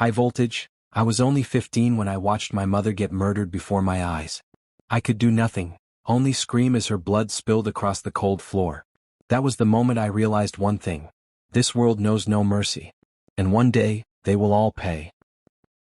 High voltage. I was only 15 when I watched my mother get murdered before my eyes. I could do nothing, only scream as her blood spilled across the cold floor. That was the moment I realized one thing. This world knows no mercy. And one day, they will all pay.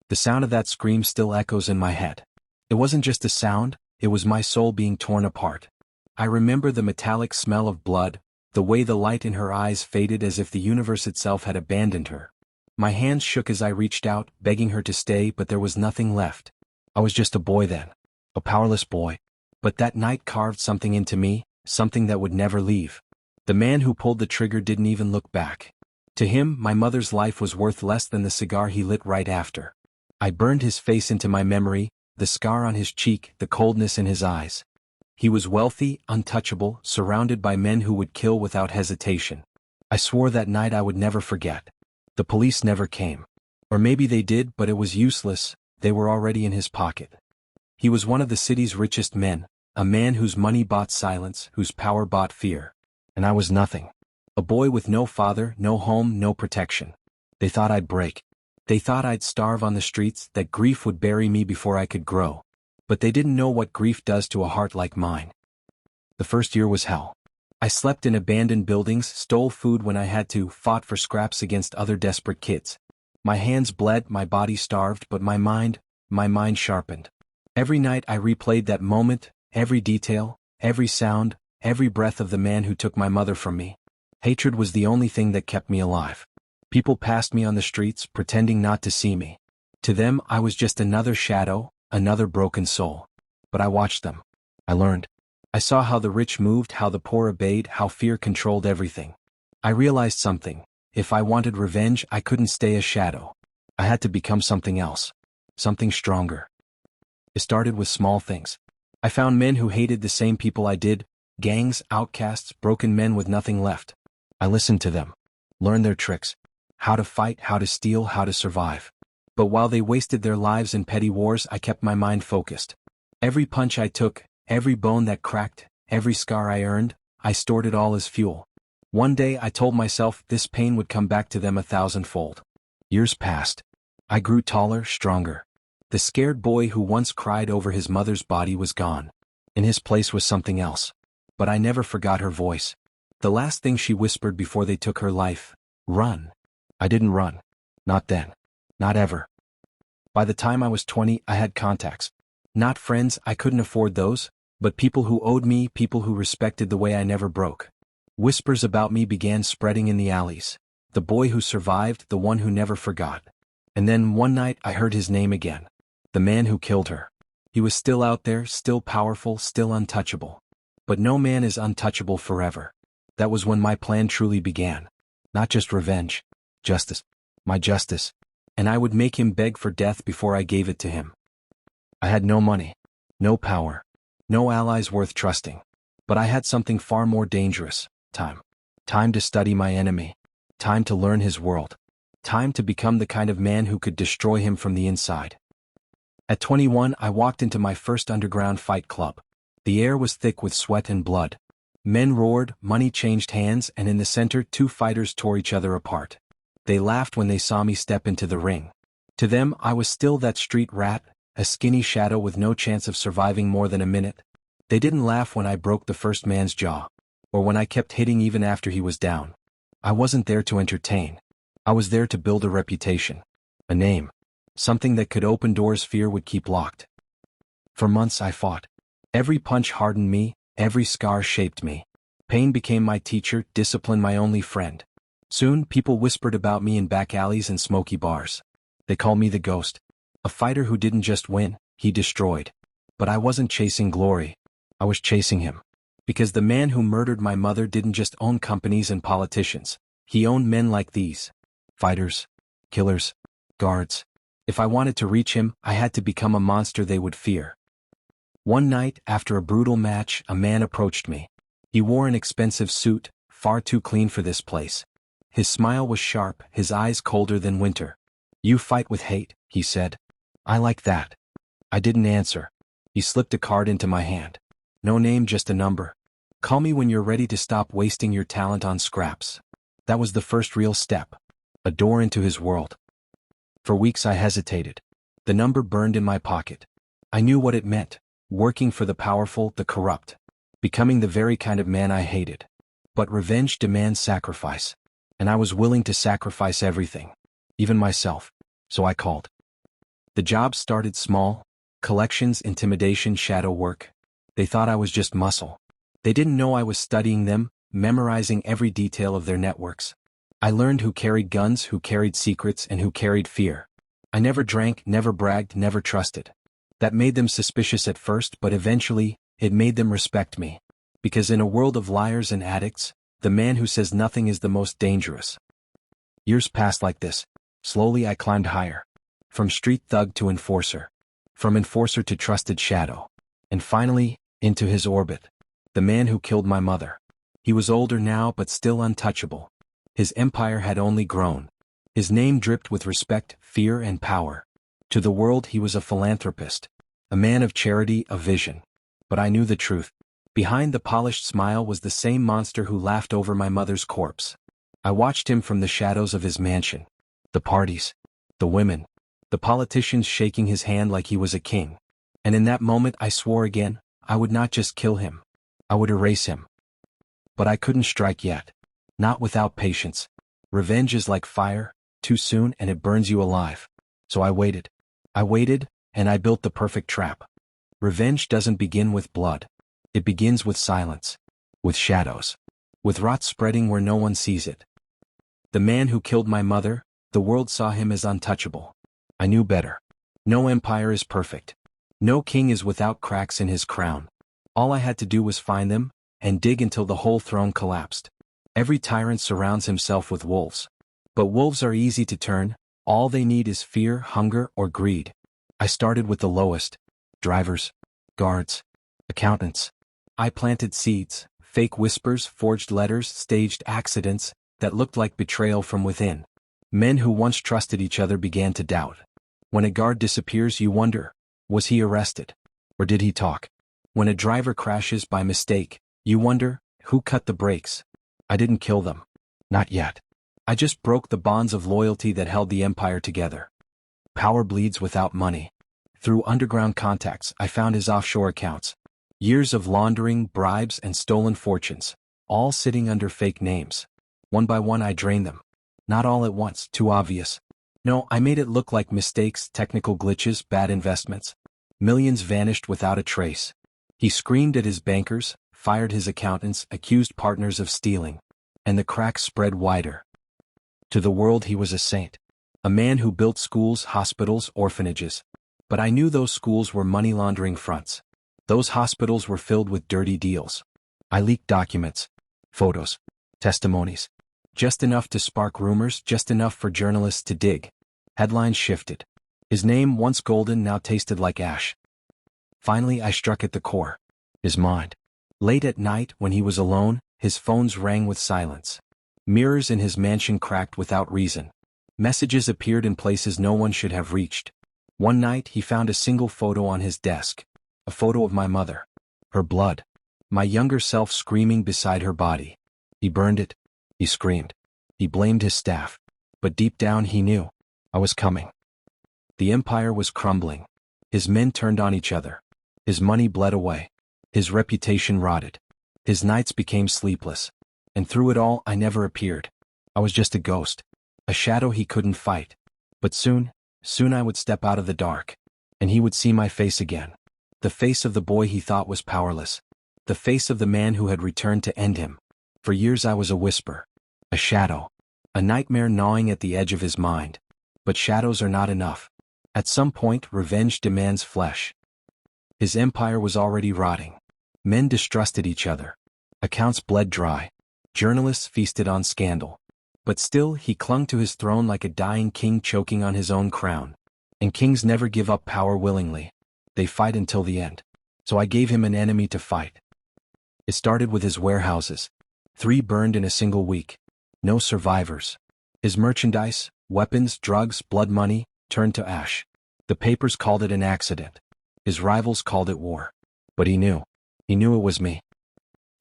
The sound of that scream still echoes in my head. It wasn't just a sound, it was my soul being torn apart. I remember the metallic smell of blood, the way the light in her eyes faded as if the universe itself had abandoned her. My hands shook as I reached out, begging her to stay, but there was nothing left. I was just a boy then. A powerless boy. But that night carved something into me, something that would never leave. The man who pulled the trigger didn't even look back. To him, my mother's life was worth less than the cigar he lit right after. I burned his face into my memory, the scar on his cheek, the coldness in his eyes. He was wealthy, untouchable, surrounded by men who would kill without hesitation. I swore that night I would never forget. The police never came. Or maybe they did, but it was useless, they were already in his pocket. He was one of the city's richest men, a man whose money bought silence, whose power bought fear. And I was nothing. A boy with no father, no home, no protection. They thought I'd break. They thought I'd starve on the streets, that grief would bury me before I could grow. But they didn't know what grief does to a heart like mine. The first year was hell. I slept in abandoned buildings, stole food when I had to, fought for scraps against other desperate kids. My hands bled, my body starved, but my mind sharpened. Every night I replayed that moment, every detail, every sound, every breath of the man who took my mother from me. Hatred was the only thing that kept me alive. People passed me on the streets, pretending not to see me. To them, I was just another shadow, another broken soul. But I watched them. I learned. I saw how the rich moved, how the poor obeyed, how fear controlled everything. I realized something. If I wanted revenge, I couldn't stay a shadow. I had to become something else. Something stronger. It started with small things. I found men who hated the same people I did, gangs, outcasts, broken men with nothing left. I listened to them. Learned their tricks. How to fight, how to steal, how to survive. But while they wasted their lives in petty wars, I kept my mind focused. Every punch I took, every bone that cracked, every scar I earned, I stored it all as fuel. One day I told myself this pain would come back to them 1,000-fold. Years passed. I grew taller, stronger. The scared boy who once cried over his mother's body was gone. In his place was something else. But I never forgot her voice. The last thing she whispered before they took her life. Run. I didn't run. Not then. Not ever. By the time I was 20, I had contacts. Not friends, I couldn't afford those, but people who owed me, people who respected the way I never broke. Whispers about me began spreading in the alleys. The boy who survived, the one who never forgot. And then one night I heard his name again. The man who killed her. He was still out there, still powerful, still untouchable. But no man is untouchable forever. That was when my plan truly began. Not just revenge. Justice. My justice. And I would make him beg for death before I gave it to him. I had no money. No power. No allies worth trusting. But I had something far more dangerous. Time. Time to study my enemy. Time to learn his world. Time to become the kind of man who could destroy him from the inside. At 21, I walked into my first underground fight club. The air was thick with sweat and blood. Men roared, money changed hands, and in the center, two fighters tore each other apart. They laughed when they saw me step into the ring. To them, I was still that street rat, a skinny shadow with no chance of surviving more than a minute. They didn't laugh when I broke the first man's jaw, or when I kept hitting even after he was down. I wasn't there to entertain. I was there to build a reputation. A name. Something that could open doors fear would keep locked. For months I fought. Every punch hardened me, every scar shaped me. Pain became my teacher, discipline my only friend. Soon, people whispered about me in back alleys and smoky bars. They called me the ghost. A fighter who didn't just win, he destroyed. But I wasn't chasing glory. I was chasing him. Because the man who murdered my mother didn't just own companies and politicians. He owned men like these. Fighters. Killers. Guards. If I wanted to reach him, I had to become a monster they would fear. One night, after a brutal match, a man approached me. He wore an expensive suit, far too clean for this place. His smile was sharp, his eyes colder than winter. "You fight with hate," he said. "I like that." I didn't answer. He slipped a card into my hand. "No name, just a number. Call me when you're ready to stop wasting your talent on scraps." That was the first real step. A door into his world. For weeks I hesitated. The number burned in my pocket. I knew what it meant, working for the powerful, the corrupt. Becoming the very kind of man I hated. But revenge demands sacrifice. And I was willing to sacrifice everything. Even myself. So I called. The job started small. Collections, intimidation, shadow work. They thought I was just muscle. They didn't know I was studying them, memorizing every detail of their networks. I learned who carried guns, who carried secrets, and who carried fear. I never drank, never bragged, never trusted. That made them suspicious at first, but eventually, it made them respect me. Because in a world of liars and addicts, the man who says nothing is the most dangerous. Years passed like this. Slowly I climbed higher. From street thug to enforcer. From enforcer to trusted shadow. And finally, into his orbit. The man who killed my mother. He was older now but still untouchable. His empire had only grown. His name dripped with respect, fear, and power. To the world he was a philanthropist. A man of charity, of vision. But I knew the truth. Behind the polished smile was the same monster who laughed over my mother's corpse. I watched him from the shadows of his mansion. The parties. The women. The politicians shaking his hand like he was a king. And in that moment I swore again, I would not just kill him. I would erase him. But I couldn't strike yet. Not without patience. Revenge is like fire, too soon and it burns you alive. So I waited. I waited, and I built the perfect trap. Revenge doesn't begin with blood. It begins with silence. With shadows. With rot spreading where no one sees it. The man who killed my mother, the world saw him as untouchable. I knew better. No empire is perfect. No king is without cracks in his crown. All I had to do was find them, and dig until the whole throne collapsed. Every tyrant surrounds himself with wolves. But wolves are easy to turn, all they need is fear, hunger, or greed. I started with the lowest. Drivers. Guards. Accountants. I planted seeds, fake whispers, forged letters, staged accidents, that looked like betrayal from within. Men who once trusted each other began to doubt. When a guard disappears you wonder, was he arrested? Or did he talk? When a driver crashes by mistake, you wonder, who cut the brakes? I didn't kill them. Not yet. I just broke the bonds of loyalty that held the empire together. Power bleeds without money. Through underground contacts, I found his offshore accounts. Years of laundering, bribes, and stolen fortunes, all sitting under fake names. One by one I drained them. Not all at once, too obvious. No, I made it look like mistakes, technical glitches, bad investments. Millions vanished without a trace. He screamed at his bankers, fired his accountants, accused partners of stealing. And the cracks spread wider. To the world he was a saint. A man who built schools, hospitals, orphanages. But I knew those schools were money laundering fronts. Those hospitals were filled with dirty deals. I leaked documents, photos, testimonies. Just enough to spark rumors, just enough for journalists to dig. Headlines shifted. His name, once golden, now tasted like ash. Finally I struck at the core. His mind. Late at night, when he was alone, his phones rang with silence. Mirrors in his mansion cracked without reason. Messages appeared in places no one should have reached. One night he found a single photo on his desk. A photo of my mother. Her blood. My younger self screaming beside her body. He burned it. He screamed. He blamed his staff. But deep down he knew. I was coming. The empire was crumbling. His men turned on each other. His money bled away. His reputation rotted. His nights became sleepless. And through it all I never appeared. I was just a ghost. A shadow he couldn't fight. But soon I would step out of the dark. And he would see my face again. The face of the boy he thought was powerless. The face of the man who had returned to end him. For years I was a whisper. A shadow. A nightmare gnawing at the edge of his mind. But shadows are not enough. At some point revenge demands flesh. His empire was already rotting. Men distrusted each other. Accounts bled dry. Journalists feasted on scandal. But still he clung to his throne like a dying king choking on his own crown. And kings never give up power willingly. They fight until the end. So I gave him an enemy to fight. It started with his warehouses. 3 burned in a single week. No survivors. His merchandise, weapons, drugs, blood money, turned to ash. The papers called it an accident. His rivals called it war. But he knew. He knew it was me.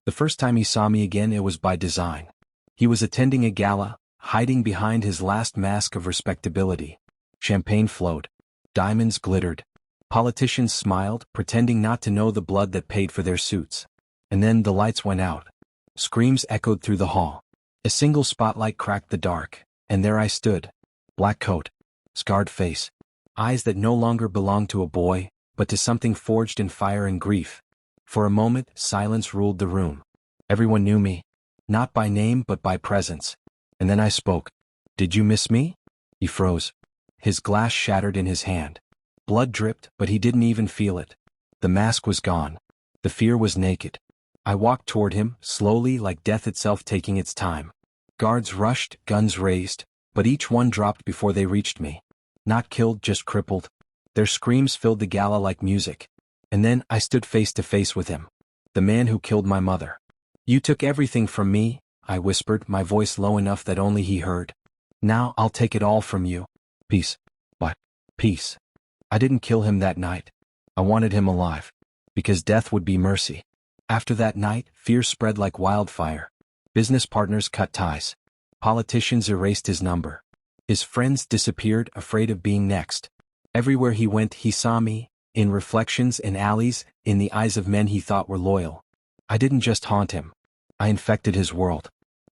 The first time he saw me again it was by design. He was attending a gala, hiding behind his last mask of respectability. Champagne flowed. Diamonds glittered. Politicians smiled, pretending not to know the blood that paid for their suits. And then the lights went out. Screams echoed through the hall. A single spotlight cracked the dark, and there I stood. Black coat. Scarred face. Eyes that no longer belonged to a boy, but to something forged in fire and grief. For a moment, silence ruled the room. Everyone knew me. Not by name but by presence. And then I spoke. "Did you miss me?" He froze. His glass shattered in his hand. Blood dripped, but he didn't even feel it. The mask was gone. The fear was naked. I walked toward him, slowly, like death itself taking its time. Guards rushed, guns raised, but each one dropped before they reached me. Not killed, just crippled. Their screams filled the gala like music. And then I stood face to face with him. The man who killed my mother. "You took everything from me," I whispered, my voice low enough that only he heard. "Now I'll take it all from you." Peace. But peace. I didn't kill him that night. I wanted him alive. Because death would be mercy. After that night, fear spread like wildfire. Business partners cut ties. Politicians erased his number. His friends disappeared, afraid of being next. Everywhere he went, he saw me, in reflections, in alleys, in the eyes of men he thought were loyal. I didn't just haunt him. I infected his world.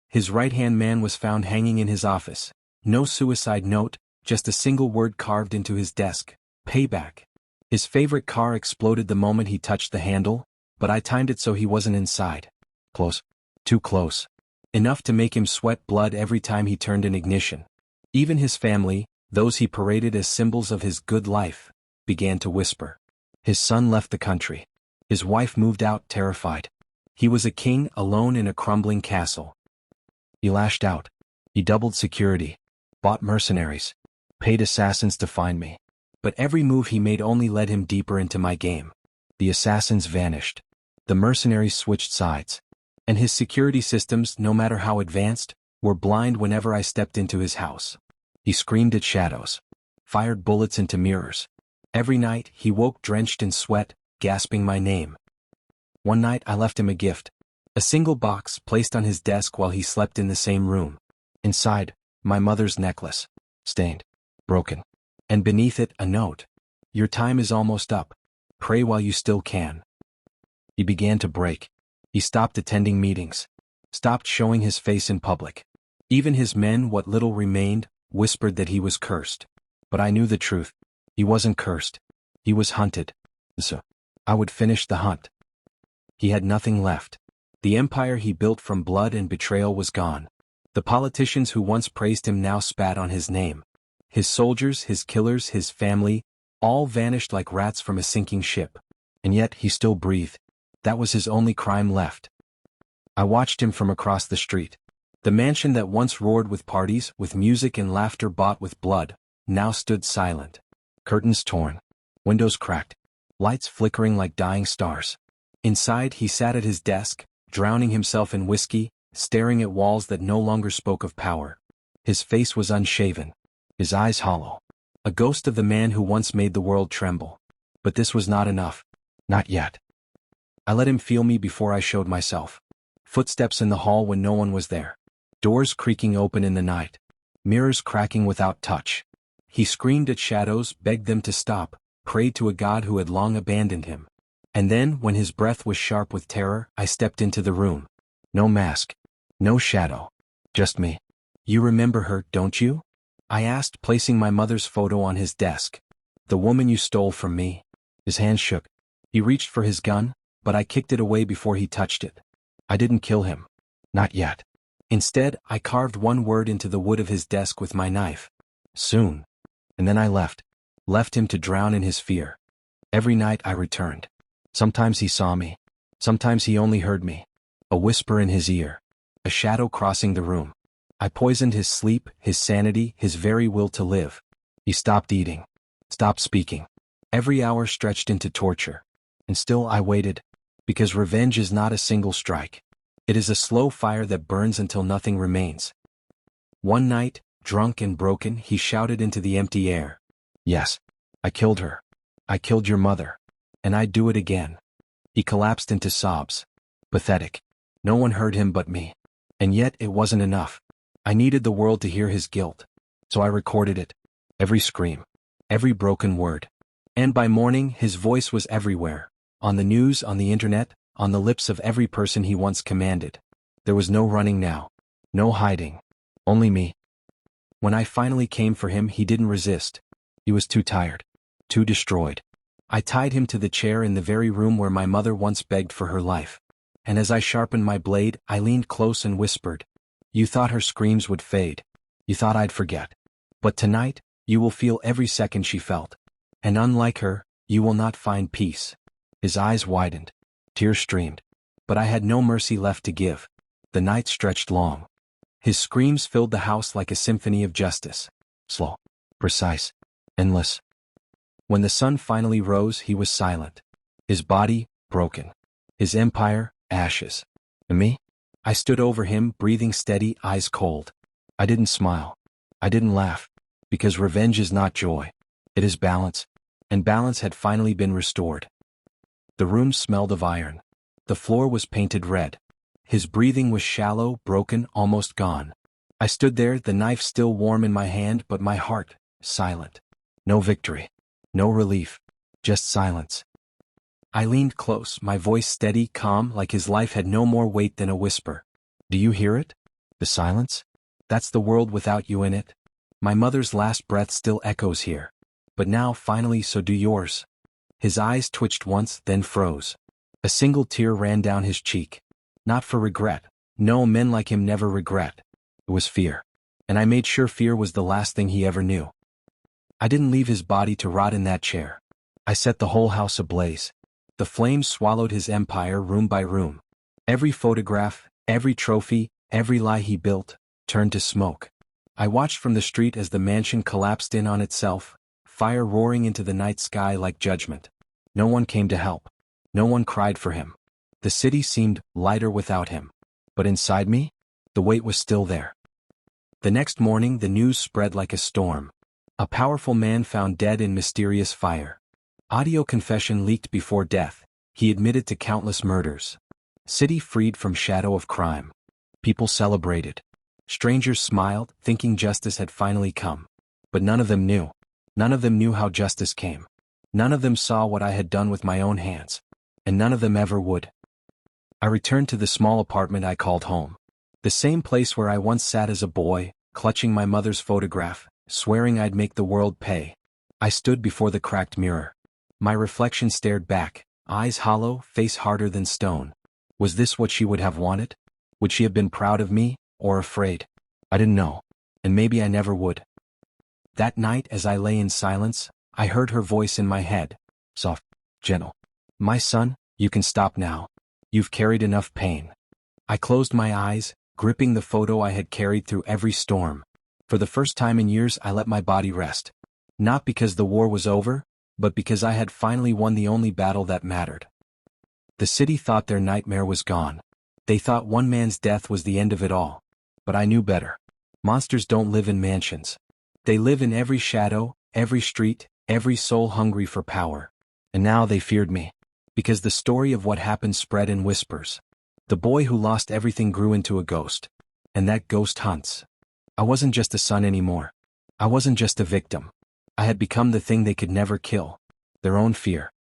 His right-hand man was found hanging in his office. No suicide note, just a single word carved into his desk. Payback. His favorite car exploded the moment he touched the handle, but I timed it so he wasn't inside. Close. Too close. Enough to make him sweat blood every time he turned an ignition. Even his family, those he paraded as symbols of his good life, began to whisper. His son left the country. His wife moved out, terrified. He was a king, alone in a crumbling castle. He lashed out. He doubled security. Bought mercenaries. Paid assassins to find me. But every move he made only led him deeper into my game. The assassins vanished. The mercenaries switched sides. And his security systems, no matter how advanced, were blind whenever I stepped into his house. He screamed at shadows. Fired bullets into mirrors. Every night, he woke drenched in sweat, gasping my name. One night I left him a gift. A single box placed on his desk while he slept in the same room. Inside, my mother's necklace. Stained. Broken. And beneath it, a note. "Your time is almost up. Pray while you still can." He began to break. He stopped attending meetings. Stopped showing his face in public. Even his men, what little remained, whispered that he was cursed. But I knew the truth. He wasn't cursed. He was hunted. So, I would finish the hunt. He had nothing left. The empire he built from blood and betrayal was gone. The politicians who once praised him now spat on his name. His soldiers, his killers, his family, all vanished like rats from a sinking ship. And yet he still breathed. That was his only crime left. I watched him from across the street. The mansion that once roared with parties, with music and laughter bought with blood, now stood silent. Curtains torn. Windows cracked. Lights flickering like dying stars. Inside, he sat at his desk, drowning himself in whiskey, staring at walls that no longer spoke of power. His face was unshaven. His eyes hollow. A ghost of the man who once made the world tremble. But this was not enough. Not yet. I let him feel me before I showed myself. Footsteps in the hall when no one was there. Doors creaking open in the night. Mirrors cracking without touch. He screamed at shadows, begged them to stop, prayed to a God who had long abandoned him. And then, when his breath was sharp with terror, I stepped into the room. No mask. No shadow. Just me. "You remember her, don't you?" I asked, placing my mother's photo on his desk. "The woman you stole from me." His hand shook. He reached for his gun, but I kicked it away before he touched it. I didn't kill him. Not yet. Instead, I carved one word into the wood of his desk with my knife. Soon. And then I left. Left him to drown in his fear. Every night I returned. Sometimes he saw me. Sometimes he only heard me. A whisper in his ear. A shadow crossing the room. I poisoned his sleep, his sanity, his very will to live. He stopped eating. Stopped speaking. Every hour stretched into torture. And still I waited. Because revenge is not a single strike. It is a slow fire that burns until nothing remains. One night, drunk and broken, he shouted into the empty air. "Yes, I killed her. I killed your mother. And I'd do it again." He collapsed into sobs. Pathetic. No one heard him but me. And yet it wasn't enough. I needed the world to hear his guilt. So I recorded it. every scream, every broken word. And by morning, his voice was everywhere. On the news, on the internet, on the lips of every person he once commanded. There was no running now. No hiding. Only me. When I finally came for him, he didn't resist. He was too tired. Too destroyed. I tied him to the chair in the very room where my mother once begged for her life. And as I sharpened my blade, I leaned close and whispered, "You thought her screams would fade. You thought I'd forget. But tonight, you will feel every second she felt. And unlike her, you will not find peace." His eyes widened. Tears streamed. But I had no mercy left to give. The night stretched long. His screams filled the house like a symphony of justice. Slow. Precise. Endless. When the sun finally rose, he was silent. His body, broken. His empire, ashes. And me? I stood over him, breathing steady, eyes cold. I didn't smile. I didn't laugh. Because revenge is not joy. It is balance. And balance had finally been restored. The room smelled of iron. The floor was painted red. His breathing was shallow, broken, almost gone. I stood there, the knife still warm in my hand, but my heart, silent. No victory. No relief. Just silence. I leaned close, my voice steady, calm, like his life had no more weight than a whisper. "Do you hear it? The silence? That's the world without you in it. My mother's last breath still echoes here. But now, finally, so do yours." His eyes twitched once, then froze. A single tear ran down his cheek. Not for regret. No, men like him never regret. It was fear. And I made sure fear was the last thing he ever knew. I didn't leave his body to rot in that chair. I set the whole house ablaze. The flames swallowed his empire room by room. Every photograph, every trophy, every lie he built, turned to smoke. I watched from the street as the mansion collapsed in on itself, fire roaring into the night sky like judgment. No one came to help. No one cried for him. The city seemed lighter without him. But inside me, the weight was still there. The next morning, the news spread like a storm. A powerful man found dead in mysterious fire. Audio confession leaked before death. He admitted to countless murders. City freed from shadow of crime. People celebrated. Strangers smiled, thinking justice had finally come. But none of them knew. None of them knew how justice came. None of them saw what I had done with my own hands. And none of them ever would. I returned to the small apartment I called home. The same place where I once sat as a boy, clutching my mother's photograph, swearing I'd make the world pay. I stood before the cracked mirror. My reflection stared back, eyes hollow, face harder than stone. Was this what she would have wanted? Would she have been proud of me, or afraid? I didn't know. And maybe I never would. That night, as I lay in silence, I heard her voice in my head. Soft, gentle. "My son, you can stop now. You've carried enough pain." I closed my eyes, gripping the photo I had carried through every storm. For the first time in years, I let my body rest. Not because the war was over, but because I had finally won the only battle that mattered. The city thought their nightmare was gone. They thought one man's death was the end of it all. But I knew better. Monsters don't live in mansions. They live in every shadow, every street, every soul hungry for power. And now they feared me. Because the story of what happened spread in whispers. The boy who lost everything grew into a ghost. And that ghost hunts. I wasn't just a son anymore. I wasn't just a victim. I had become the thing they could never kill. Their own fear.